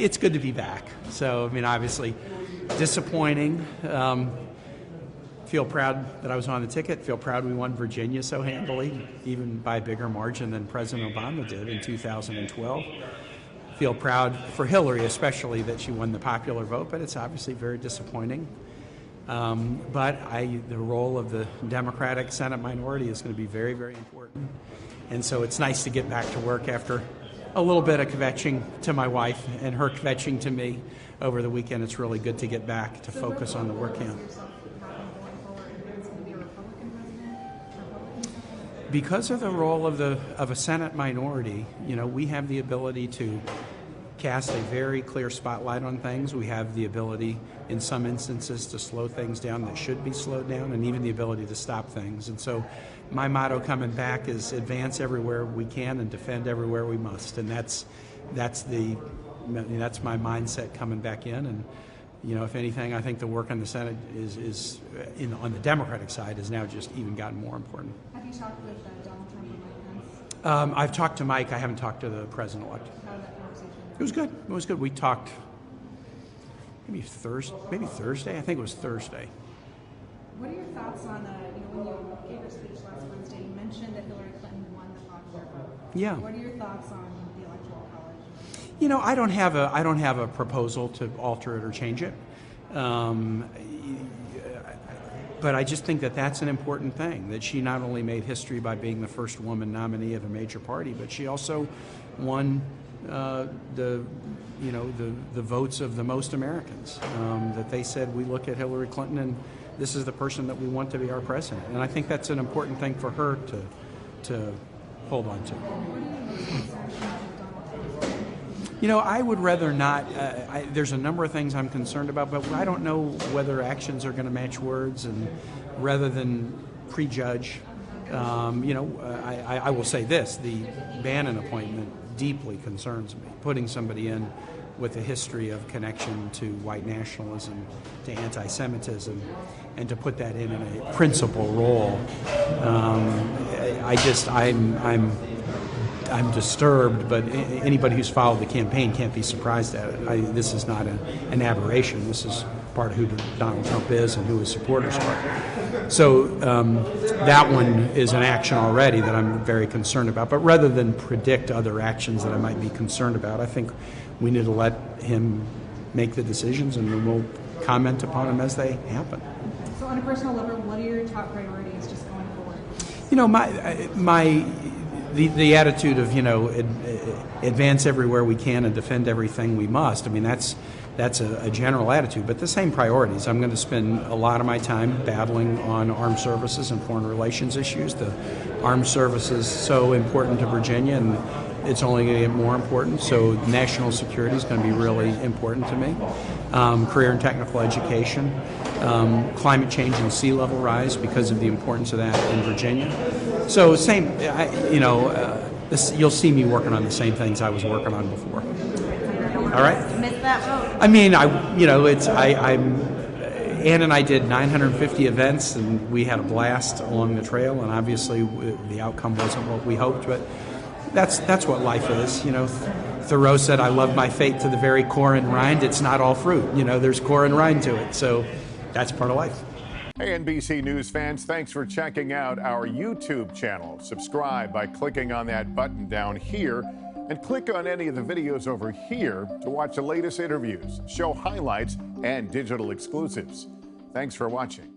it's good to be back. So, I mean, obviously disappointing. Feel proud that I was on the ticket. Feel proud we won Virginia so handily, even by a bigger margin than President Obama did in 2012. Feel proud for Hillary, especially, that she won the popular vote, but it's obviously very disappointing. But the role of the Democratic Senate minority is going to be very, very important. And so it's nice to get back to work after a little bit of kvetching to my wife and her kvetching to me over the weekend. It's really good to get back to focus on the work hand. Because of the role of a Senate minority, you know, we have the ability to cast a very clear spotlight on things. We have the ability, in some instances, to slow things down that should be slowed down, and even the ability to stop things. And so my motto coming back is advance everywhere we can and defend everywhere we must. And that's my mindset coming back in. And, you know, if anything, I think the work on the Senate on the Democratic side has now just even gotten more important. Have you talked with Donald Trump or Mike Pence? I've talked to Mike. I haven't talked to the president-elect. How was that conversation? It was good. It was good. We talked maybe Thursday. I think it was Thursday. What are your thoughts on, when you gave your speech last Wednesday, you mentioned that Hillary Clinton won the popular vote. Yeah. What are your thoughts on the Electoral College? You know, I don't have a proposal to alter it or change it. But I just think that that's an important thing, that she not only made history by being the first woman nominee of a major party, but she also won the votes of the most Americans. That they said, we look at Hillary Clinton and this is the person that we want to be our president. And I think that's an important thing for her to hold on to. You know, I would rather not. There's a number of things I'm concerned about, but I don't know whether actions are going to match words. And rather than prejudge, I will say this: the Bannon appointment deeply concerns me. Putting somebody in with a history of connection to white nationalism, to anti-Semitism, and to put that in a principal role, I'm disturbed, but anybody who's followed the campaign can't be surprised at it. This is not an aberration. This is part of who Donald Trump is and who his supporters are. So that one is an action already that I'm very concerned about. But rather than predict other actions that I might be concerned about, I think we need to let him make the decisions, and we'll comment upon them as they happen. So on a personal level, what are your top priorities just going forward? You know, the attitude of, advance everywhere we can and defend everything we must. I mean, that's a general attitude, but the same priorities. I'm going to spend a lot of my time battling on armed services and foreign relations issues. The armed services so important to Virginia, and it's only going to get more important. So national security is going to be really important to me. Career and technical education, climate change and sea level rise because of the importance of that in Virginia. So same, you'll see me working on the same things I was working on before. All right. Missed that vote. I mean, Ann and I did 950 events, and we had a blast along the trail. And obviously, the outcome wasn't what we hoped, but that's what life is. Thoreau said, "I love my fate to the very core and rind." It's not all fruit. There's core and rind to it. So that's part of life. Hey, NBC News fans, thanks for checking out our YouTube channel. Subscribe by clicking on that button down here, and click on any of the videos over here to watch the latest interviews, show highlights, and digital exclusives. Thanks for watching.